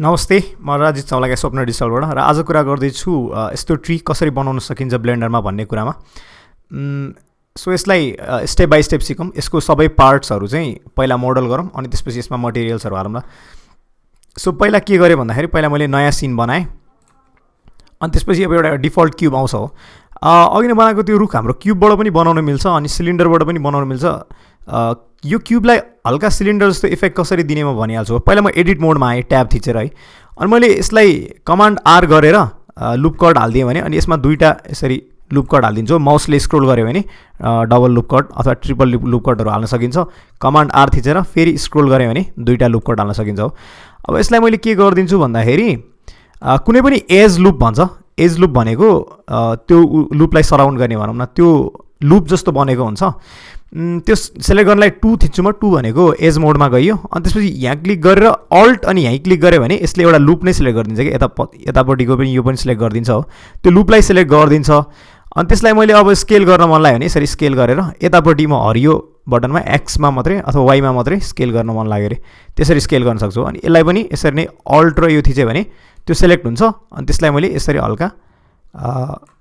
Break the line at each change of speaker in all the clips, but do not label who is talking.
नमस्ते, म राजित चौलाका स्वप्न डिजिटलबाट र आज कुरा गर्दैछु यस्तो ट्री कसरी बनाउन सकिन्छ ब्लेन्डरमा भन्ने कुरामा। सो यसलाई स्टेप बाई स्टेप सिकौँ। यसको सबै पार्ट्सहरू चाहिँ पहिला मोडल गरौँ अनि त्यसपछि यसमा मटेरियल्सहरू हालौँला। सो पहिला के गरेँ भन्दाखेरि पहिला मैले नयाँ सिन बनाएँ अनि त्यसपछि अब एउटा डिफल्ट क्युब आउँछ हो। अघि नै बनाएको त्यो रुख हाम्रो क्युबबाट पनि बनाउन मिल्छ अनि सिलिन्डरबाट पनि बनाउन मिल्छ। यो क्युबलाई हल्का सिलिन्डर जस्तो इफेक्ट कसरी दिने म भनिहाल्छु। पहिला म एडिट मोडमा आएँ ट्याब थिचेर है, अनि मैले यसलाई कमान्ड आर गरेर लुप कट हालिदिएँ भने अनि यसमा दुईवटा यसरी लुप कट हालिदिन्छु। माउसले स्क्रोल गऱ्यो भने डबल लुप कट अथवा ट्रिपल लुप कटहरू हाल्न सकिन्छ। कमान्ड आर थिचेर फेरि स्क्रोल गऱ्यो भने दुईवटा लुप कट हाल्न सकिन्छ हो। अब यसलाई मैले के गरिदिन्छु भन्दाखेरि कुनै पनि एज लुप भन्छ। एज लुप भनेको त्यो लुपलाई सराउन्ड गर्ने भनौँ न, त्यो लुप जस्तो बनेको हुन्छ। त्यो सेलेक्ट गर्नलाई 2 थिच्छु म। 2 भनेको एज मोडमा गइयो अनि त्यसपछि यहाँ क्लिक गरेर अल्ट अनि यहीँ क्लिक गऱ्यो भने यसले एउटा लुप नै सिलेक्ट गरिदिन्छ कि यतापट्टिको पनि यो पनि सिलेक्ट गरिदिन्छ हो। त्यो लुपलाई सिलेक्ट गरिदिन्छ अनि त्यसलाई मैले अब स्केल गर्न मन लाग्यो भने यसरी स्केल गरेर यतापट्टि म हरियो बटनमा एक्समा मात्रै अथवा वाइमा मात्रै स्केल गर्न मन लाग्यो अरे त्यसरी स्केल गर्न सक्छु। अनि यसलाई पनि यसरी नै अल्ट र यो थिचेँ भने त्यो सेलेक्ट हुन्छ अनि त्यसलाई मैले यसरी हल्का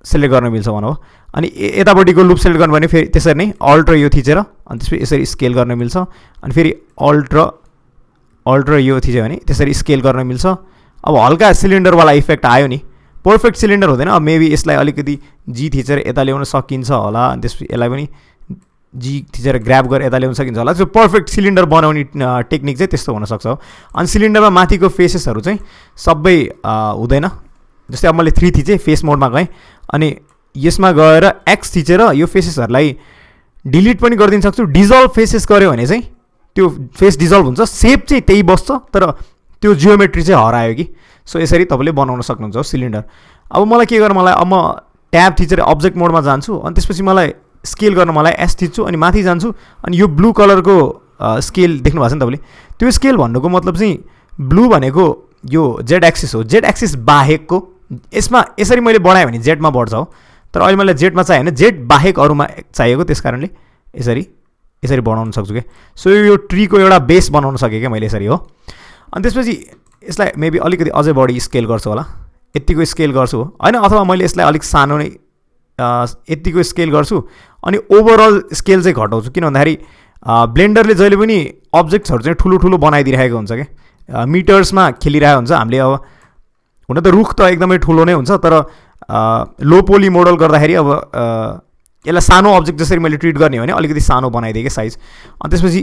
सेलेक्ट गर्न मिल्छ भनौँ। अनि यतापट्टिको लुप सेलेक्ट गर्नु भने फेरि त्यसरी नै अल्ट र यो थिचेर अनि त्यसपछि यसरी स्केल गर्न मिल्छ। अनि फेरि अल्ट र यो थिच्यो भने त्यसरी स्केल गर्न मिल्छ। अब हल्का सिलिन्डरवाला इफेक्ट आयो नि, पर्फेक्ट सिलिन्डर हुँदैन। अब मेबी यसलाई अलिकति जी थिचेर यता ल्याउन सकिन्छ होला, अनि त्यसपछि यसलाई पनि जी थिचेर ग्राब गरेर यता ल्याउन सकिन्छ होला। त्यो पर्फेक्ट सिलिन्डर बनाउने टेक्निक चाहिँ त्यस्तो हुनसक्छ हो। अनि सिलिन्डरमा माथिको फेसेसहरू चाहिँ सबै हुँदैन। जस्तै अब मैले 3 थिचेँ, फेस मोडमा गएँ अनि यसमा गएर एक्स थिचेर यो फेसेसहरूलाई डिलिट पनि गरिदिन सक्छु। डिजल्भ फेसेस गऱ्यो भने चाहिँ त्यो फेस डिजल्भ हुन्छ, सेप चाहिँ त्यही बस्छ तर त्यो जियोमेट्री चाहिँ हरायो कि। सो यसरी तपाईँले बनाउन सक्नुहुन्छ हो सिलिन्डर। अब मलाई के गर्नु, मलाई अब म ट्याब थिचेर अब्जेक्ट मोडमा जान्छु अनि त्यसपछि मलाई स्केल गर्न मलाई एस थिच्छु अनि माथि जान्छु अनि यो ब्लू कलरको स्केल देख्नु भएको छ नि तपाईँले। त्यो स्केल भन्नुको मतलब चाहिँ ब्लू भनेको यो जेड एक्सिस हो। जेड एक्सिस बाहेकको यसमा यसरी मैले बढाएँ भने जेडमा बढ्छ हो, तर अहिले मलाई जेडमा चाहियो भने जेड बाहेक अरूमा चाहिएको, त्यस कारणले यसरी बनाउन सक्छु क्या। सो यो ट्रीको एउटा बेस बनाउन सकेँ क्या मैले यसरी हो। अनि त्यसपछि यसलाई मेबी अलिकति अझै बढी स्केल गर्छु होला, यत्तिको स्केल गर्छु हो होइन, अथवा मैले यसलाई अलिक सानो नै यत्तिको स्केल गर्छु अनि ओभरअल स्केल चाहिँ घटाउँछु। किन भन्दाखेरि ब्लेन्डरले जहिले पनि अब्जेक्ट्सहरू चाहिँ ठुलो ठुलो बनाइदिइरहेको हुन्छ क्या, मिटर्समा खेलिरहेको हुन्छ। हामीले अब हुन त रुख त एकदमै ठुलो नै हुन्छ, तर लो पोली मोडल गर्दाखेरि अब यसलाई सानो अब्जेक्ट जसरी मैले ट्रिट गर्ने हो भने अलिकति सानो बनाइदिएँ कि साइज। अनि त्यसपछि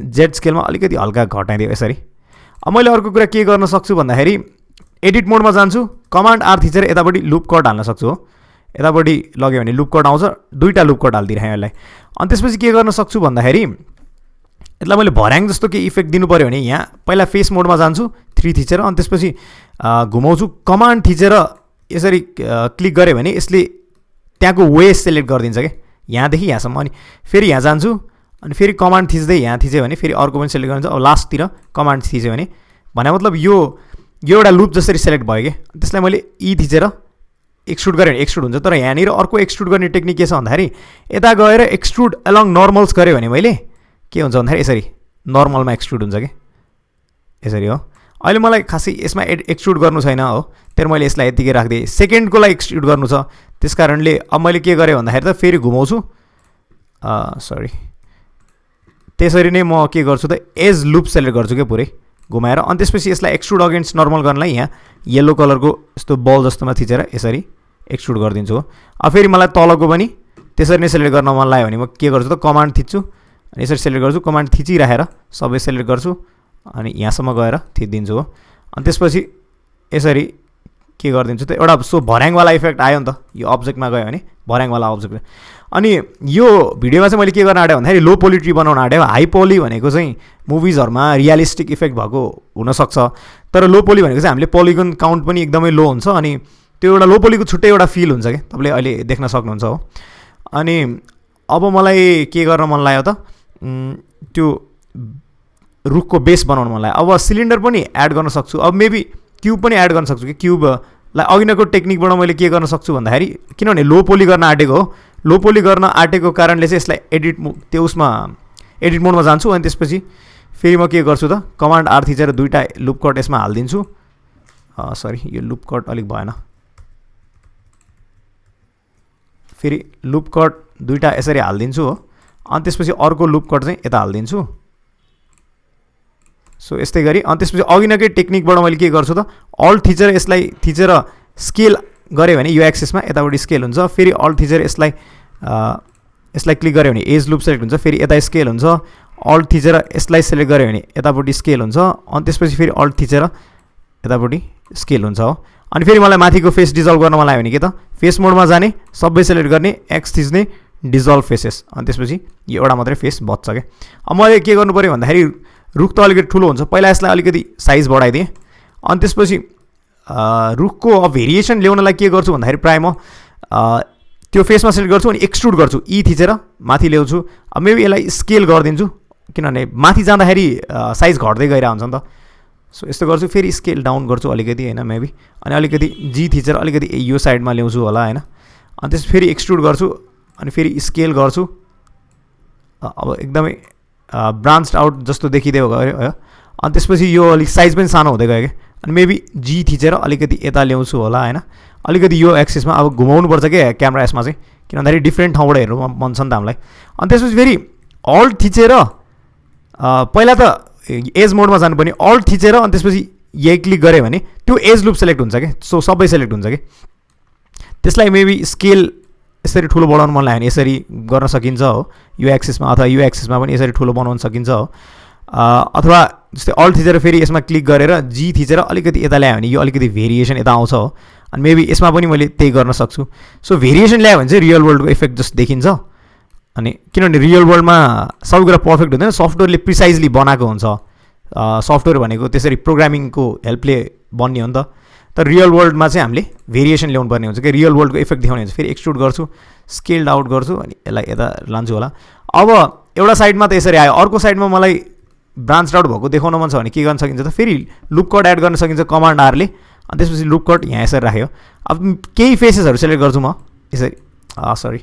जेड स्केलमा अलिकति हल्का घटाइदिएँ यसरी। अब मैले अर्को कुरा के गर्न सक्छु भन्दाखेरि एडिट मोडमा जान्छु, कमान्ड आर थिचेर यतापट्टि लुप कट हाल्न सक्छु हो। यतापट्टि लग्यो भने लुप कट आउँछ, दुईवटा लुप कट हालिदिइरहेँ यसलाई। अनि त्यसपछि के गर्न सक्छु भन्दाखेरि यसलाई मैले भर्याङ जस्तो के इफेक्ट दिनु पऱ्यो भने यहाँ पहिला फेस मोडमा जान्छु 3 थिचेर अनि त्यसपछि घुमाउँछु, कमान्ड थिचेर यसरी क्लिक गऱ्यो भने यसले त्यहाँको वे सेलेक्ट गरिदिन्छ क्या, यहाँदेखि यहाँसम्म। अनि फेरि यहाँ जान्छु अनि फेरि कमान्ड थिच्दै यहाँ थिच्यो भने फेरि अर्को पनि सेलेक्ट गरिन्छ। अब लास्टतिर कमान्ड थिच्यो भने मतलब यो एउटा लुप जसरी सेलेक्ट भयो कि, त्यसलाई मैले ई थिचेर एक्सट्रुड गऱ्यो भने एक्सट्रुड हुन्छ। तर यहाँनिर अर्को एक्सट्रुड गर्ने टेक्निक के छ भन्दाखेरि यता गएर एक्सट्रुड एलङ नर्मल्स गऱ्यो भने मैले के हुन्छ भन्दाखेरि यसरी नर्मलमा एक्सट्रुड हुन्छ कि यसरी हो। अहिले मलाई खासै यसमा एक्सट्रुड गर्नु छैन हो, तर मैले यसलाई यत्तिकै राखिदिएँ। सेकेन्डको लागि एक्सट्रुड गर्नु छ, त्यस कारणले अब मैले के गरेँ भन्दाखेरि त फेरि घुमाउँछु, त्यसरी नै म के गर्छु त एज लुप सेलेक्ट गर्छु क्या पुरै घुमाएर। अनि त्यसपछि यसलाई एक्सट्रुड अगेन्स्ट नर्मल गर्नलाई यहाँ येल्लो कलरको यस्तो बल जस्तोमा थिचेर यसरी एक्सट्रुड गरिदिन्छु हो। अब फेरि मलाई तलको पनि त्यसरी नै सेलेक्ट गर्न मन लाग्यो भने म के गर्छु त कमान्ड थिच्छु अनि यसरी सेलेक्ट गर्छु, कमान्ड थिचिराखेर सबै सेलेक्ट गर्छु अनि यहाँसम्म गएर थिचिदिन्छु हो। अनि त्यसपछि यसरी के गरिदिन्छु त एउटा सो भर्याङवाला इफेक्ट आयो नि त, यो अब्जेक्टमा गयो भने भर्याङवाला अब्जेक्ट। अनि यो भिडियोमा चाहिँ मैले के गर्न आँटेँ भन्दाखेरि लो पोली ट्री बनाउन आँटेँ। हाई पोली भनेको चाहिँ मुभिजहरूमा रियलिस्टिक इफेक्ट भएको हुनसक्छ, तर लो पोली भनेको चाहिँ हामीले पोलिगन काउन्ट पनि एकदमै लो हुन्छ अनि त्यो एउटा लो पोलीको छुट्टै एउटा फिल हुन्छ क्या, तपाईँले अहिले देख्न सक्नुहुन्छ हो। अनि अब मलाई के गर्न मन लाग्यो त त्यो रुखको बेस बनाउन मन लाग्यो। अब सिलिन्डर पनि एड गर्न सक्छु, अब मेबी क्युब पनि एड गर्न सक्छु कि क्युबलाई अघिनको टेक्निकबाट मैले के गर्न सक्छु भन्दाखेरि किनभने लो पोली गर्न आँटेको हो, लो पोली गर्न आँटेको कारणले चाहिँ यसलाई एडिट मोडमा जान्छु अनि त्यसपछि फेरि म के गर्छु त कमान्ड आर थिचेर दुईवटा लुप कट यसमा हालिदिन्छु सरी यो लुप कट अलिक भएन, फेरि लुप कट दुईटा यसरी हालिदिन्छु हो, अनि त्यसपछि अर्को लुप कट चाहिँ यता हालिदिन्छु। सो यस्तै गरी अनि त्यसपछि अघिनकै टेक्निकबाट मैले के गर्छु त अल्ट थिचेर यसलाई थिचेर स्केल गरेँ भने यो एक्सिसमा यतापट्टि स्केल हुन्छ, फेरि अल्ट थिचेर यसलाई क्लिक गऱ्यो भने एज लुप सेलेक्ट हुन्छ, फेरि यता स्केल हुन्छ, अल्ट थिचेर यसलाई सेलेक्ट गऱ्यो भने यतापट्टि स्केल हुन्छ, अनि त्यसपछि फेरि अल्ट थिचेर यतापट्टि स्केल हुन्छ हो। अनि फेरि मलाई माथिको फेस डिजल्भ गर्न मलाई भने के त फेस मोडमा जाने, सबै सेलेक्ट गर्ने, एक्स थिच्ने, डिजल्भ फेसेस, अनि त्यसपछि यो एउटा मात्रै फेस बच्छ क्या। अब मैले के गर्नु पऱ्यो भन्दाखेरि रुख त अलिकति ठुलो हुन्छ, पहिला यसलाई अलिकति साइज बढाइदिएँ, अनि त्यसपछि रुखको अब भेरिएसन ल्याउनलाई के गर्छु भन्दाखेरि प्रायः म त्यो फेसमा सेलेक्ट गर्छु अनि एक्सट्रुड गर्छु, ई थिचेर माथि ल्याउँछु। अब मेबी यसलाई स्केल गरिदिन्छु किनभने माथि जाँदाखेरि साइज घट्दै गइरहेको हुन्छ नि त। सो यस्तो गर्छु, फेरि स्केल डाउन गर्छु अलिकति होइन मेबी, अनि अलिकति जी थिचेर अलिकति यो साइडमा ल्याउँछु होला होइन, अनि त्यस फेरि एक्सट्रुड गर्छु अनि फेरि स्केल गर्छु। अब एकदमै ब्रान्च्ड आउट जस्तो देखिदियो गयो है, अनि त्यसपछि यो अलिक साइज पनि सानो हुँदै गयो क्या, अनि मेबी जी थिचेर अलिकति यता ल्याउँछु होला होइन, अलिकति यो एक्सिसमा अब घुमाउनुपर्छ क्या क्यामेरा यसमा चाहिँ, किन भन्दाखेरि डिफ्रेन्ट ठाउँबाट हेर्नु मन छ नि त हामीलाई। अनि त्यसपछि फेरि अल्ट थिचेर पहिला त एज मोडमा जानुपर्ने, अल्ट थिचेर अनि त्यसपछि यही क्लिक गऱ्यो भने त्यो एज लुप सेलेक्ट हुन्छ क्या, सो सबै सेलेक्ट हुन्छ कि। त्यसलाई मेबी स्केल यसरी ठुलो बनाउनु मन लाग्यो भने यसरी गर्न सकिन्छ हो, यो एक्सिसमा अथवा यो एक्सिसमा पनि यसरी ठुलो बनाउन सकिन्छ हो, अथवा जस्तै अल्ट थिचेर फेरि यसमा क्लिक गरेर जी थिचेर अलिकति यता ल्यायो भने यो अलिकति भेरिएसन यता आउँछ हो, अनि मेबी यसमा पनि मैले त्यही गर्न सक्छु। सो भेरिएसन ल्यायो भने चाहिँ रियल वर्ल्डको इफेक्ट जस्तो देखिन्छ, अनि किनभने रियल वर्ल्डमा सबै कुरा पर्फेक्ट हुँदैन, सफ्टवेयरले प्रिसाइजली बनाएको हुन्छ, सफ्टवेयर भनेको त्यसरी प्रोग्रामिङको हेल्पले बन्ने हो नि त। तर रियल वर्ल्डमा चाहिँ हामीले भेरिएसन ल्याउनु पर्ने हुन्छ कि रियल वर्ल्डको इफेक्ट देखाउने हुन्छ। फेरि एक्सट्रुड गर्छु, स्केल्ड आउट गर्छु, अनि यसलाई यता लान्छु होला। अब एउटा साइडमा त यसरी आयो, अर्को साइडमा मलाई ब्रान्च आउट भएको देखाउन मन छ भने के गर्न सकिन्छ त फेरि लुप कट एड गर्न सकिन्छ कमान्ड आरले, अनि त्यसपछि लुप कट यहाँ यसरी राख्यो। अब केही फेसेसहरू सेलेक्ट गर्छु म यसरी, सरी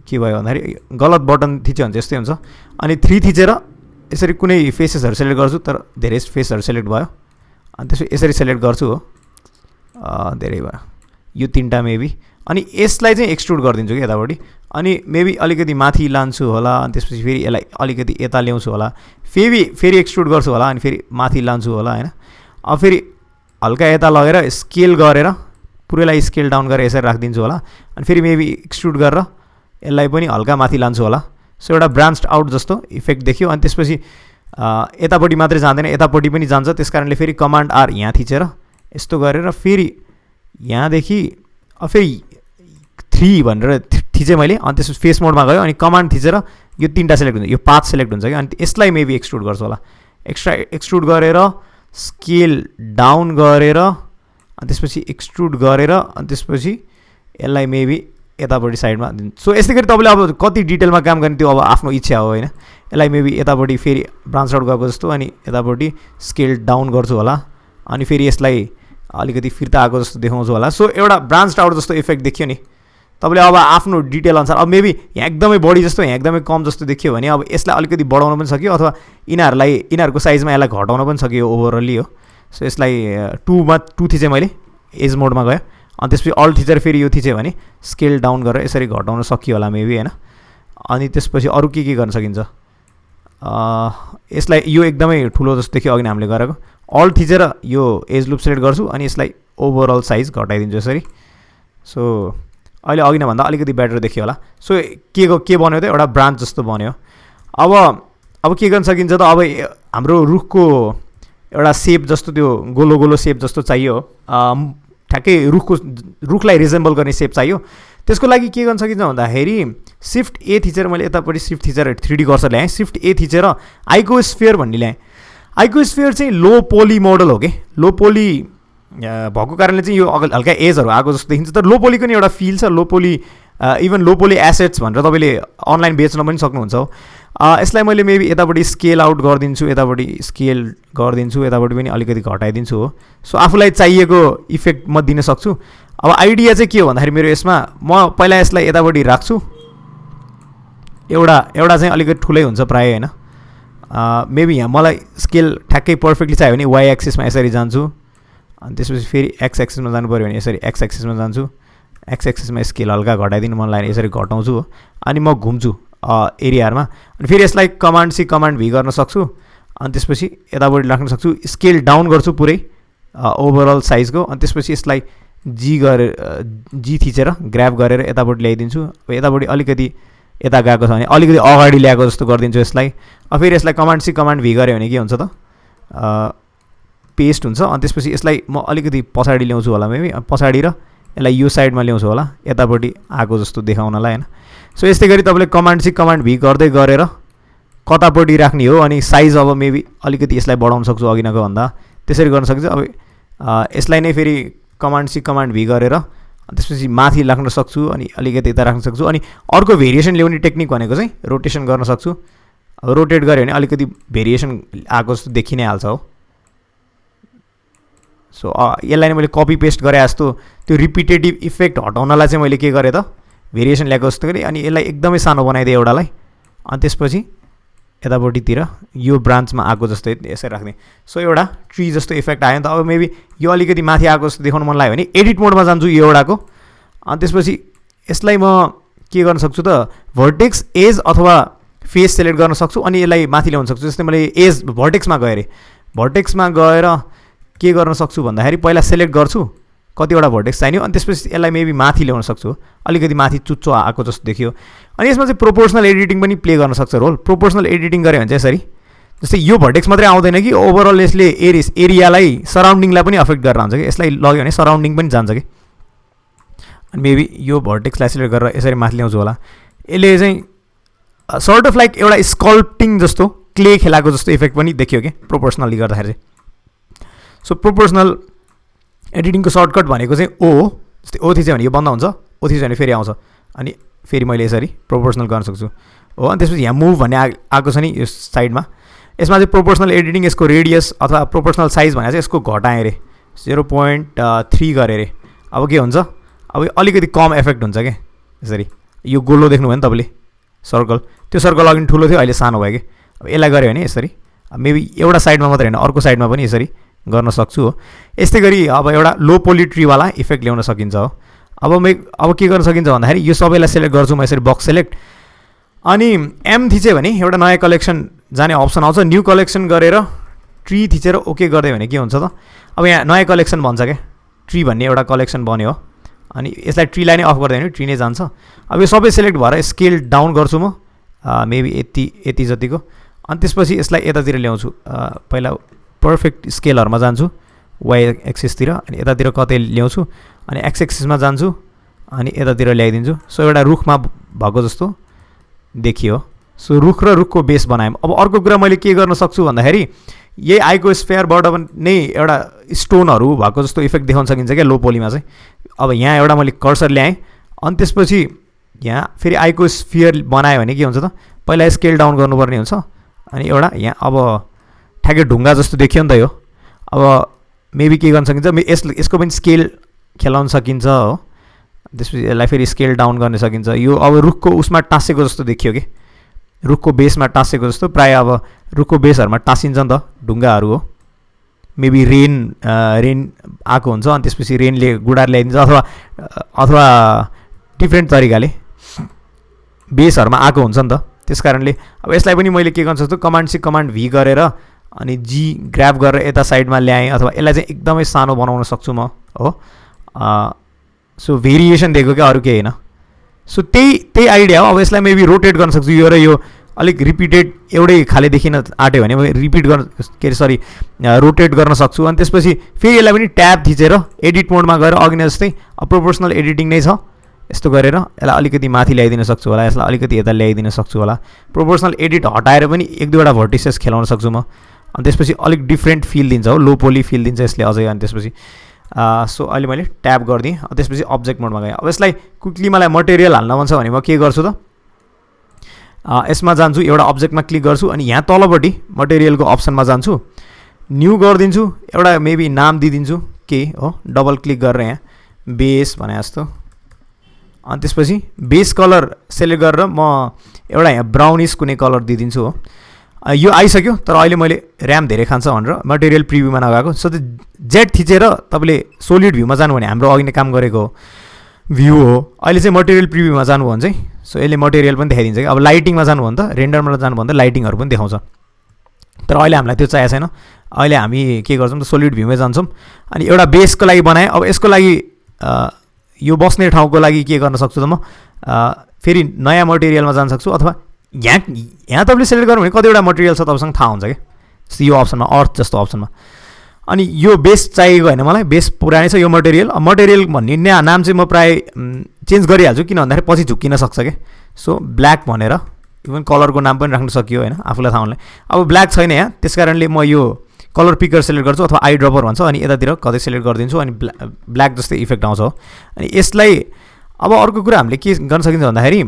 के भयो भन्दाखेरि गलत बटन थिच्यो भने चाहिँ यस्तै हुन्छ, अनि 3 थिचेर यसरी कुनै फेसेसहरू सेलेक्ट गर्छु, तर धेरै फेसहरू सेलेक्ट भयो, अनि त्यसपछि यसरी सेलेक्ट गर्छु हो, धेरै भयो यो 3टा मेबी, अनि यसलाई चाहिँ एक्सट्रुड गरिदिन्छु कि यतापट्टि, अनि मेबी अलिकति माथि लान्छु होला, अनि त्यसपछि फेरि यसलाई अलिकति यता ल्याउँछु होला, फेरि एक्सट्रुड गर्छु होला, अनि फेरि माथि लान्छु होला होइन। अब फेरि हल्का यता लगेर स्केल गरेर पुरैलाई स्केल डाउन गरेर यसरी राखिदिन्छु होला, अनि फेरि मेबी एक्सट्रुड गरेर यसलाई पनि हल्का माथि लान्छु होला। सो एउटा ब्रान्च्ड आउट जस्तो इफेक्ट देखियो, अनि त्यसपछि यतापट्टि मात्रै जाँदैन यतापट्टि पनि जान्छ, त्यस कारणले फेरि कमान्ड आर यहाँ थिचेर यस्तो गरेर फेरि यहाँदेखि फेरि 3 भनेर थिचेँ मैले, अनि त्यसपछि फेस मोडमा गयो, अनि कमान्ड थिचेर यो 3टा सेलेक्ट हुन्छ, यो 5 सेलेक्ट हुन्छ क्या, अनि यसलाई मेबी एक्सट्रुड गर्छु होला, एक्सट्रुड गरेर स्केल डाउन गरेर अनि त्यसपछि एक्सट्रुड गरेर अनि त्यसपछि यसलाई मेबी यतापट्टि साइडमा दिनु। सो यस्तै गरी तपाईँले अब कति डिटेलमा काम गर्ने त्यो अब आफ्नो इच्छा हो होइन। यसलाई मेबी यतापट्टि फेरि ब्रान्च आउट गएको जस्तो अनि यतापट्टि स्केल डाउन गर्छु होला, अनि फेरि यसलाई अलिकति फिर्ता आएको जस्तो देखाउँछु होला। सो एउटा ब्रान्च आउट जस्तो इफेक्ट देखियो नि तपाईँले अब आफ्नो डिटेल अनुसार। अब मेबी यहाँ एकदमै बढी जस्तो यहाँ एकदमै कम जस्तो देखियो भने अब यसलाई अलिकति बढाउन पनि सक्यो, अथवा यिनीहरूको साइजमा यसलाई घटाउन पनि सक्यो ओभरअली हो। सो यसलाई 2 थिचेँ मैले एज मोडमा गयो, अनि त्यसपछि अल्ट थिचेर फेरि यो थिचेँ भने स्केल डाउन गरेर यसरी घटाउन सकियो होला मेबी होइन। अनि त्यसपछि अरू के गर्न सकिन्छ, यसलाई यो एकदमै ठुलो जस्तो देखियो अघि हामीले गरेको, अल्ट थिचेर यो एज लुप सेलेक्ट गर्छु अनि यसलाई ओभरअल साइज घटाइदिन्छु यसरी। सो अहिले अघि नै भन्दा अलिकति बेटर देखियो होला। सो के बन्यो त एउटा ब्रान्च जस्तो बन्यो। अब के गर्न सकिन्छ त, अब हाम्रो रुखको एउटा सेप जस्तो त्यो गोलो गोलो सेप जस्तो चाहियो, ठ्याक्कै रुखलाई रिजेम्बल गर्ने सेप चाहियो। त्यसको लागि के गर्न सकिन्छ भन्दाखेरि सिफ्ट ए थिचेर मैले यतापट्टि सिफ्ट थिचेर 3D कर्सर ल्याएँ, सिफ्ट ए थिचेर आइको स्फियर भन्ने ल्याएँ। आइको स्फियर चाहिँ लो पोली मोडल हो कि, लो पोली भएको कारणले चाहिँ यो हल्का एजहरू आएको जस्तो देखिन्छ। तर लो पोलीको नि एउटा फिल छ, लो पोली इभन लो पोली एसेट्स भनेर तपाईँले अनलाइन बेच्न पनि सक्नुहुन्छ हो। यसलाई मैले मेबी यतापट्टि स्केल आउट गरिदिन्छु, यतापट्टि स्केल गरिदिन्छु, यतापट्टि पनि अलिकति घटाइदिन्छु हो। सो आफूलाई चाहिएको इफेक्ट म दिन सक्छु। अब आइडिया चाहिँ के हो भन्दाखेरि मेरो यसमा म पहिला यसलाई यतापट्टि राख्छु, एउटा चाहिँ अलिकति ठुलै हुन्छ प्रायः होइन। मेबी यहाँ मलाई स्केल ठ्याक्कै पर्फेक्टली चाहियो भने वाइ एक्सिसमा यसरी जान्छु, अनि त्यसपछि फेरि एक्स एक्सिसमा जानु पऱ्यो भने यसरी एक्स एक्सिसमा जान्छु, एक्स एक्सिसमा स्केल हल्का घटाइदिनु मन लाग्यो यसरी घटाउँछु हो, अनि म घुम्छु एरियाहरूमा, अनि फेरि यसलाई कमान्ड सी कमान्ड भी गर्न सक्छु, अनि त्यसपछि यतापट्टि राख्न सक्छु, स्केल डाउन गर्छु पुरै ओभरअल साइजको, अनि त्यसपछि यसलाई जी थिचेर ग्र्याब गरेर यतापट्टि ल्याइदिन्छु। अब यतापट्टि अलिकति यता गएको छ भने अलिकति अगाडि ल्याएको जस्तो गरिदिन्छु यसलाई। अब फेरि यसलाई कमान्ड सी कमान्ड भी गऱ्यो भने के हुन्छ त पेस्ट हुन्छ, अनि त्यसपछि यसलाई म अलिकति पछाडि ल्याउँछु होला मेबी, पछाडि र यसलाई यो साइडमा ल्याउँछु होला यतापट्टि आएको जस्तो देखाउनलाई होइन। सो यस्तै गरी तपाईँले कमान्ड सी कमान्ड भी गर्दै गरेर कतापट्टि राख्ने हो, अनि साइज अब मेबी अलिकति यसलाई बढाउन सक्छु अघि नको भन्दा, त्यसरी गर्न सकिन्छ। अब यसलाई नै फेरि कमान्ड सी कमान्ड भी गरेर त्यसपछि माथि राख्न सक्छु, अनि अलिकति यता राख्न सक्छु, अनि अर्को भेरिएसन ल्याउने टेक्निक भनेको चाहिँ रोटेसन गर्न सक्छु। अब रोटेट गऱ्यो भने अलिकति भेरिएसन आएको जस्तो देखि नै हाल्छ हो। सो यसलाई नै मैले कपी पेस्ट गरे जस्तो त्यो रिपिटेटिभ इफेक्ट हटाउनलाई चाहिँ मैले के गरेँ त भेरिएसन ल्याएको जस्तो गरेँ, अनि यसलाई एकदमै सानो बनाइदिएँ एउटालाई, अनि त्यसपछि यतापट्टितिर यो ब्रान्चमा आएको जस्तो यसरी राख्ने। सो एउटा ट्री जस्तो इफेक्ट आयो नि त। अब मेबी यो अलिकति माथि आएको जस्तो देखाउनु मन लाग्यो भने एडिट मोडमा जान्छु यो एउटाको, अनि त्यसपछि यसलाई म के गर्न सक्छु त भर्टेक्स एज अथवा फेस सेलेक्ट गर्न सक्छु, अनि यसलाई माथि ल्याउन सक्छु। जस्तै मैले एज भर्टेक्समा गएँ अरे, भर्टेक्समा गएर के गर्न सक्छु भन्दाखेरि पहिला सेलेक्ट गर्छु कतिवटा भर्टेक्स चाहियो, अनि त्यसपछि यसलाई मेबी माथि ल्याउन सक्छु, अलिकति माथि चुच्चो आएको जस्तो देखियो। अनि यसमा चाहिँ प्रोपोर्सनल एडिटिङ पनि प्ले गर्न सक्छ रोल। प्रोपोर्सनल एडिटिङ गऱ्यो भने चाहिँ यसरी, जस्तै यो भर्टेक्स मात्रै आउँदैन कि ओभरअल यसले एरियालाई सराउन्डिङलाई पनि अफेक्ट गरेर हुन्छ कि, यसलाई लग्यो भने सराउन्डिङ पनि जान्छ कि। अनि मेबी यो भर्टेक्सलाई सेलेक्ट गरेर यसरी माथि ल्याउँछु होला। यसले चाहिँ सर्ट अफ लाइक एउटा स्कल्पटिङ जस्तो क्ले खेलाएको जस्तो इफेक्ट पनि देखियो कि प्रोपोर्सनली गर्दाखेरि चाहिँ। सो प्रोपोर्सनल एडिटिङको सर्टकट भनेको चाहिँ ओ हो। जस्तै ओ थिच्यो भने यो बन्द हुन्छ, ओ थिच्यो भने फेरि आउँछ, अनि फेरि मैले यसरी प्रोपोर्सनल गर्न सक्छु हो। अनि त्यसपछि यहाँ मुभ भन्ने आएको छ नि यो साइडमा, यसमा चाहिँ प्रोपोर्सनल एडिटिङ यसको रेडियस अथवा प्रोपोर्सनल साइज भनेर चाहिँ यसको घटाएँ अरे 0.3 गरेँ अरे। अब के हुन्छ, अब अलिकति कम इफेक्ट हुन्छ क्या यसरी। यो गोलो देख्नुभयो नि तपाईँले सर्कल, त्यो सर्कल अघि ठुलो थियो अहिले सानो भयो कि। अब यसलाई गऱ्यो भने यसरी मेबी एउटा साइडमा मात्रै होइन अर्को साइडमा पनि यसरी गर्न सक्छु हो। यस्तै गरी अब एउटा लो पोलिट्रीवाला इफेक्ट ल्याउन सकिन्छ हो। अब के गर्न सकिन्छ भन्दाखेरि यो सबैलाई सेलेक्ट गर्छु म यसरी बक्स सेलेक्ट, अनि एम थिचेँ भने एउटा नयाँ कलेक्सन जाने अप्सन आउँछ। न्यू कलेक्सन गरेर ट्री थिचेर ओके गरिदियो भने के हुन्छ त, अब यहाँ नयाँ कलेक्सन भन्छ क्या, ट्री भन्ने एउटा कलेक्सन बन्यो हो। अनि यसलाई ट्रीलाई नै अफ गरिदियो भने ट्री नै जान्छ। अब यो सबै सेलेक्ट भएर स्केल डाउन गर्छु म मेबी यति जतिको, अनि त्यसपछि यसलाई यतातिर ल्याउँछु। पहिला पर्फेक्ट स्केलहरूमा जान्छु वाइ एक्सिसतिर, अनि यतातिर कतै ल्याउँछु, अनि एक्स एक्सिसमा जान्छु, अनि यतातिर ल्याइदिन्छु। सो एउटा रुखमा भएको जस्तो देखियो। सो रुख र रुखको बेस बनाएँ। अब अर्को कुरा मैले के गर्न सक्छु भन्दाखेरि यही आइको स्फेयरबाट नै एउटा स्टोनहरू भएको जस्तो इफेक्ट देखाउन सकिन्छ क्या लो पोलीमा चाहिँ। अब यहाँ एउटा मैले कर्सर ल्याएँ, अनि त्यसपछि यहाँ फेरि आइको स्फियर बनायो भने के हुन्छ त, पहिला स्केल डाउन गर्नुपर्ने हुन्छ, अनि एउटा यहाँ अब ठ्याक्कै ढुङ्गा जस्तो देखियो नि त यो। अब मेबी के गर्न सकिन्छ, यसको पनि स्केल खेलाउन सकिन्छ हो। त्यसपछि यसलाई फेरि स्केल डाउन गर्न सकिन्छ। यो अब रुखको उसमा टाँसेको जस्तो देखियो कि, रुखको बेसमा टाँसेको जस्तो। प्रायः अब रुखको बेसहरूमा टाँसिन्छ नि त ढुङ्गाहरू हो। मेबी रेन आएको हुन्छ, अनि त्यसपछि रेनले गुडार ल्याइदिन्छ, अथवा डिफ्रेन्ट तरिकाले बेसहरूमा आएको हुन्छ नि त। त्यस कारणले अब यसलाई पनि मैले के गर्न सक्छु, कमान्ड सी कमान्ड भी गरेर अनि जी ग्र्याब गरेर यता साइडमा ल्याएँ, अथवा यसलाई चाहिँ एकदमै सानो बनाउन सक्छु म हो। सो भेरिएसन दिएको क्या, अरू केही होइन। सो त्यही आइडिया हो। अब यसलाई मेबी रोटेट गर्न सक्छु, यो र यो अलिक रिपिटेड एउटै खाले देखिन आँट्यो भने रिपिट गर्न के अरे सरी रोटेट गर्न सक्छु। अनि त्यसपछि फेरि यसलाई पनि ट्याब थिचेर एडिट मोडमा गएर अघि नै जस्तै प्रोपोर्सनल एडिटिङ नै छ, यस्तो गरेर यसलाई अलिकति माथि ल्याइदिन सक्छु होला, यसलाई अलिकति यता ल्याइदिन सक्छु होला। प्रोपोर्सनल एडिट हटाएर पनि एक दुईवटा भर्टिसेस खेलाउन सक्छु म। अनि त्यसपछि अलिक डिफ्रेन्ट फिल दिन्छ हो, लो पोली फिल दिन्छ यसले अझै। अनि त्यसपछि सो अहिले मैले ट्याब गरिदिएँ, त्यसपछि अब्जेक्ट मोडमा गएँ। अब यसलाई क्विकली मलाई मटेरियल हाल्न मन छ भने म के गर्छु त, यसमा जान्छु, एउटा अब्जेक्टमा क्लिक गर्छु, अनि यहाँ तलपट्टि मटेरियलको अप्सनमा जान्छु, न्यू गरिदिन्छु, एउटा मेबी नाम दिइदिन्छु के हो, डबल क्लिक गरेर यहाँ बेस भने जस्तो। अनि त्यसपछि बेस कलर सेलेक्ट गरेर म एउटा यहाँ ब्राउनिस कुनै कलर दिइदिन्छु हो। यो आइसक्यो तर अहिले मैले ऱ्याम धेरै खान्छ भनेर मटेरियल प्रिभ्यूमा नगएको। सो त्यो जेड थिचेर तपाईँले सोलिड भ्यूमा जानु भने हाम्रो अघि नै काम गरेको भ्यू हो। अहिले चाहिँ मटेरियल प्रिभ्यूमा जानुभयो भने चाहिँ सो यसले मटेरियल पनि देखाइदिन्छ कि। अब लाइटिङमा जानु भने त रेन्डरमा जानु भने त लाइटिङहरू पनि देखाउँछ, तर अहिले हामीलाई त्यो चाहिएको छैन। अहिले हामी के गर्छौँ त सोलिड भ्यूमै जान्छौँ। अनि एउटा बेसको लागि बनाएँ। अब यसको लागि यो बस्ने ठाउँको लागि के गर्न सक्छु त म फेरि नयाँ मटेरियलमा जान सक्छु, अथवा यहाँ तपाईँले सेलेक्ट गर्नु भने कतिवटा मटेरियल छ तपाईँसँग थाहा हुन्छ कि। जस्तो यो अप्सनमा अर्थ जस्तो अप्सनमा, अनि यो बेस चाहिएको होइन मलाई, बेस पुरानै छ यो मटेरियल। मटेरियल भन्ने नाम चाहिँ म प्रायः चेन्ज गरिहाल्छु, किन भन्दाखेरि पछि झुक्किन सक्छ क्या। सो ब्ल्याक भनेर इभन कलरको नाम पनि राख्न सकियो होइन आफूलाई थाहा हुनलाई। अब ब्ल्याक छैन यहाँ, त्यस कारणले म यो कलर पिकर सेलेक्ट गर्छु अथवा आई ड्रपर भन्छ, अनि यतातिर कतै सेलेक्ट गरिदिन्छु, अनि ब्ल्याक जस्तै इफेक्ट आउँछ हो। अनि यसलाई अब अर्को कुरा हामीले के गर्न सकिन्छ भन्दाखेरि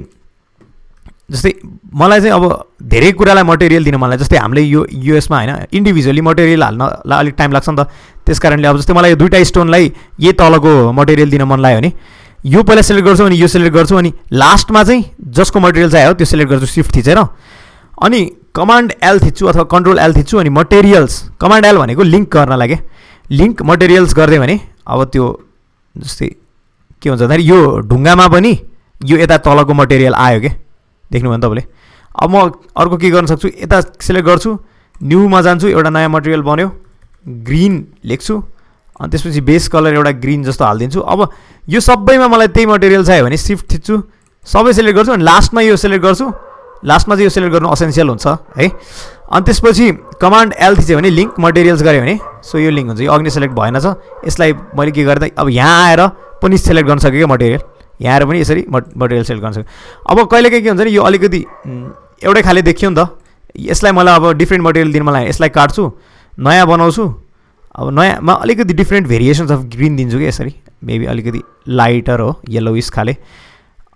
जस्तै मलाई चाहिँ अब धेरै कुरालाई मटेरियल दिन मन लाग्छ। जस्तै हामीले यो युएसमा होइन इन्डिभिजुअली मटेरियल हाल्नलाई अलिक टाइम लाग्छ नि त, त्यस कारणले अब जस्तै मलाई यो दुईवटा स्टोनलाई यही तलको मटेरियल दिन मन लाग्यो भने यो पहिला सेलेक्ट गर्छु, अनि यो सेलेक्ट गर्छु, अनि लास्टमा चाहिँ जसको मटेरियल चाहियो त्यो सेलेक्ट गर्छु सिफ्ट थिचेर, अनि कमान्ड एल थिच्छु अथवा कन्ट्रोल एल थिच्छु, अनि मटेरियल्स कमान्ड एल भनेको लिङ्क गर्न लागि लिङ्क मटेरियल्स गरिदियो भने अब त्यो जस्तै के हुन्छ भन्दाखेरि यो ढुङ्गामा पनि यो यता तलको मटेरियल आयो क्या, देख्नुभयो नि तपाईँले। अब म अर्को के गर्न सक्छु, यता सेलेक्ट गर्छु, न्यूमा जान्छु, एउटा नयाँ मटेरियल बन्यो, ग्रिन लेख्छु, अनि त्यसपछि बेस कलर एउटा ग्रिन जस्तो हालिदिन्छु। अब यो सबैमा मलाई त्यही मटेरियल चाहियो भने सिफ्ट थिच्छु, सबै सेलेक्ट गर्छु, अनि लास्टमा यो सेलेक्ट गर्छु। लास्टमा चाहिँ यो सेलेक्ट गर्नु असेन्सियल हुन्छ है। अनि त्यसपछि कमान्ड एल थिच्यो भने लिङ्क मटेरियल्स गऱ्यो भने सो यो लिङ्क हुन्छ। यो अघि सेलेक्ट भएन छ, यसलाई मैले के गरेँ त अब यहाँ आएर पनि सेलेक्ट गर्न सकेँ क्या मटेरियल, यहाँ आएर पनि यसरी मटेरियल सेलेक्ट गर्न सक्यो। अब कहिलेकाहीँ के हुन्छ नि यो अलिकति एउटै खाले देखियो नि त, यसलाई मलाई अब डिफ्रेन्ट मटेरियल दिन मलाई यसलाई काट्छु, नयाँ बनाउँछु। अब नयाँमा अलिकति डिफ्रेन्ट भेरिएसन्स अफ ग्रिन दिन्छु कि यसरी, मेबी अलिकति लाइटर हो येलोइस खाले।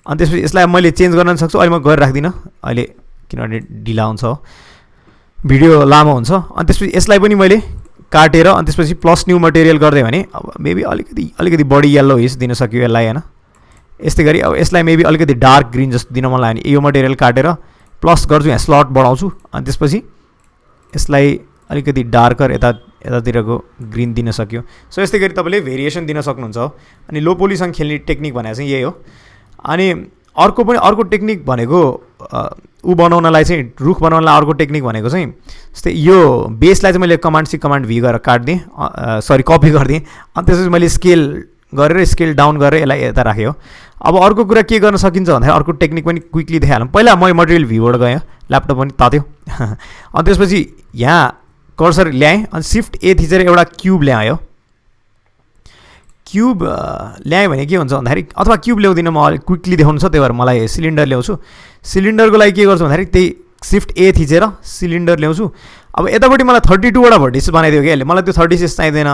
अनि त्यसपछि यसलाई मैले चेन्ज गर्न सक्छु। अहिले म गरेर राख्दिनँ अहिले किनभने ढिला हुन्छ हो, भिडियो लामो हुन्छ। अनि त्यसपछि यसलाई पनि मैले काटेर अनि त्यसपछि प्लस न्यू मटेरियल गरिदिएँ भने अब मेबी अलिकति बढी येलोइस दिन सक्यो यसलाई होइन। यस्तै गरी अब यसलाई मेबी अलिकति डार्क ग्रिन जस्तो दिन मन लाग्यो भने यो मटेरियल काटेर प्लस गर्छु, यहाँ स्लट बढाउँछु, अनि त्यसपछि यसलाई अलिकति डार्कर यतातिरको ग्रिन दिन सक्यो। सो यस्तै गरी तपाईँले भेरिएसन दिन सक्नुहुन्छ हो। अनि लो पोलीसँग खेल्ने टेक्निक भनेको चाहिँ यही हो। अनि अर्को टेक्निक भनेको ऊ बनाउनलाई चाहिँ रुख बनाउनलाई अर्को टेक्निक भनेको चाहिँ जस्तै यो बेसलाई चाहिँ मैले कमान्ड सी कमान्ड भी गरेर काटिदिएँ, सरी कपी गरिदिएँ, अनि त्यसपछि मैले स्केल गरेर स्केल डाउन गरेर यसलाई यता राखेँ हो। अब अर्को कुरा के गर्न सकिन्छ भन्दाखेरि अर्को टेक्निक पनि क्विकली देखाइहालौँ। पहिला म मटेरियल भ्यूबाट गएँ, ल्यापटप पनि तात्यो अनि त्यसपछि यहाँ कर्सर ल्याएँ, अनि सिफ्ट ए थिचेर एउटा क्युब ल्यायो। क्युब ल्याएँ भने के हुन्छ भन्दाखेरि अथवा क्युब ल्याउँदिनँ म, अलिक क्विकली देखाउनु छ, त्यही भएर मलाई सिलिन्डर ल्याउँछु। सिलिन्डरको लागि के गर्छु भन्दाखेरि त्यही सिफ्ट ए थिचेर सिलिन्डर ल्याउँछु। अब यतापट्टि मलाई 32वटा भर्टिसेस बनाइदियो कि यसले, मलाई त्यो 36 चाहिँदैन,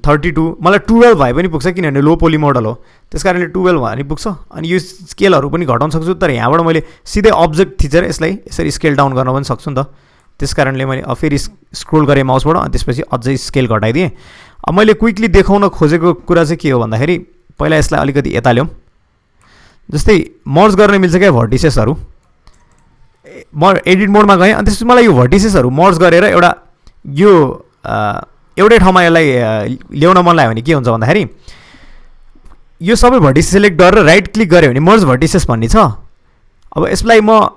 32 मलाई 12 भए पनि पुग्छ, किनभने लो पोली मोडल हो, त्यस कारणले 12 भए पनि पुग्छ। अनि यो स्केलहरू पनि घटाउन सक्छु, तर यहाँबाट मैले सिधै अब्जेक्ट थिचेर यसलाई यसरी स्केल डाउन गर्न पनि सक्छु नि त। त्यस कारणले मैले फेरि स्क्रोल गरेँ माउसबाट, अनि त्यसपछि अझै स्केल घटाइदिएँ। अब मैले क्विकली देखाउन खोजेको कुरा चाहिँ के हो भन्दाखेरि पहिला यसलाई अलिकति यता ल्याउँ, जस्तै मर्ज गर्न मिल्छ क्या भर्टिसेसहरू। म एडिट मोडमा गएँ, अनि त्यसपछि मलाई यो भर्टिसेसहरू मर्ज गरेर एउटा यो एउटै ठाउँमा यसलाई ल्याउन मन लाग्यो भने के हुन्छ भन्दाखेरि यो सबै भर्टिसेस सेलेक्ट गरेर राइट क्लिक गऱ्यो भने मर्ज भर्टिसेस भन्ने छ। अब यसलाई म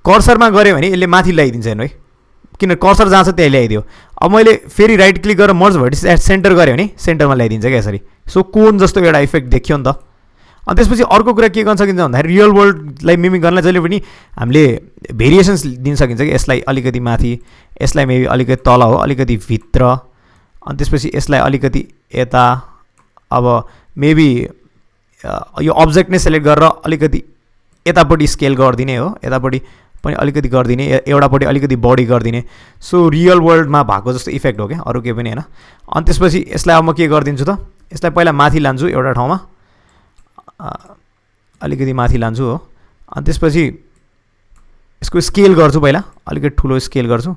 कर्सरमा गरेँ भने यसले माथि ल्याइदिन्छ हेर्नु है, किन कर्सर जहाँ छ त्यहाँ ल्याइदियो। अब मैले फेरि राइट क्लिक गरेर मर्ज भर्टिसेस एट सेन्टर गऱ्यो भने सेन्टरमा ल्याइदिन्छ क्या यसरी। सो कोन जस्तो एउटा इफेक्ट देखियो नि त। अनि त्यसपछि अर्को कुरा के गर्न सकिन्छ भन्दाखेरि रियल वर्ल्डलाई मिमिक गर्नलाई जहिले पनि हामीले भेरिएसन्स दिन सकिन्छ कि। यसलाई अलिकति माथि, यसलाई मेबी अलिकति तल हो, अलिकति भित्र, अनि त्यसपछि यसलाई अलिकति यता। अब मेबी यो अब्जेक्ट नै सेलेक्ट गरेर अलिकति यतापट्टि स्केल गरिदिने हो, यतापट्टि पनि अलिकति गरिदिने, एउटापट्टि अलिकति बढी गरिदिने। सो रियल वर्ल्डमा भएको जस्तो इफेक्ट हो क्या, अरू केही पनि होइन। अनि त्यसपछि यसलाई अब म के गरिदिन्छु त, यसलाई पहिला माथि लान्छु एउटा ठाउँमा, अलिकति माथि लान्छु हो। अनि त्यसपछि यसको स्केल गर्छु, पहिला अलिकति ठुलो स्केल गर्छु,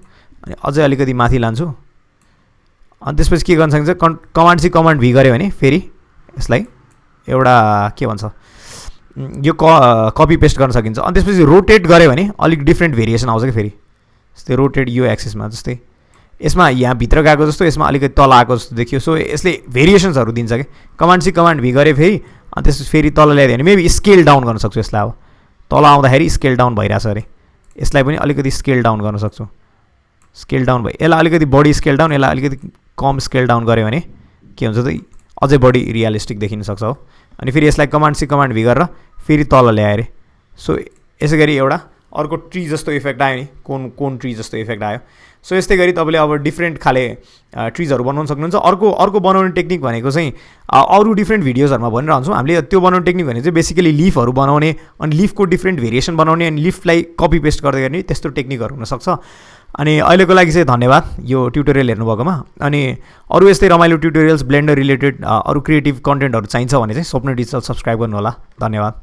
अनि अझै अलिकति माथि लान्छु। अनि त्यसपछि के गर्न सकिन्छ, कमान्ड सी कमान्ड भी गऱ्यो भने फेरि यसलाई एउटा के भन्छ यो कपी पेस्ट गर्न सकिन्छ। अनि त्यसपछि रोटेट गऱ्यो भने अलिक डिफ्रेन्ट भेरिएसन आउँछ कि फेरि। जस्तै रोटेट यो एक्सिसमा जस्तै यसमा यहाँभित्र गएको जस्तो यसमा अलिकति तल आएको जस्तो देखियो। सो यसले भेरिएसन्सहरू दिन्छ कि कमान्ड सी कमान्ड भी गरेँ फेरि अनि त्यस फेरि तल ल्याइदियो भने मेबी स्केल डाउन गर्न सक्छु यसलाई। अब तल आउँदाखेरि स्केल डाउन भइरहेछ अरे, यसलाई पनि अलिकति स्केल डाउन गर्न सक्छु। स्केल डाउन भयो, यसलाई अलिकति बढी स्केल डाउन, यसलाई अलिकति कम स्केल डाउन गऱ्यो भने के हुन्छ त अझै बढी रियलिस्टिक देखिन सक्छ हो। अनि फेरि यसलाई कमान्ड सी कमान्ड भी गरेर फेरि तल ल्याएँ अरे। सो यसै गरी एउटा अर्को ट्री जस्तो इफेक्ट आयो नि, कोन ट्री जस्तो इफेक्ट आयो। सो यस्तै गरी तपाईँले अब डिफ्रेन्ट खाले ट्रिजहरू बनाउन सक्नुहुन्छ। अर्को बनाउने टेक्निक भनेको चाहिँ अरू डिफ्रेन्ट भिडियोजहरूमा भनिरहन्छौँ हामीले, त्यो बनाउने टेक्निक भनेको चाहिँ बेसिकली लिफहरू बनाउने अनि लिफको डिफ्रेन्ट भेरिएसन बनाउने अनि लिफलाई कपी पेस्ट गर्दै गर्ने त्यस्तो टेक्निकहरू हुनसक्छ। अनि अहिलेको लागि चाहिँ धन्यवाद यो ट्युटोरियल हेर्नुभएकोमा। अनि अरू यस्तै रमाइलो ट्युटोरियल्स ब्लेन्डर रिलेटेड अरू क्रिएटिभ कन्टेन्टहरू चाहिन्छ भने चाहिँ स्वप्न डिजिटल सब्सक्राइब गर्नुहोला। धन्यवाद।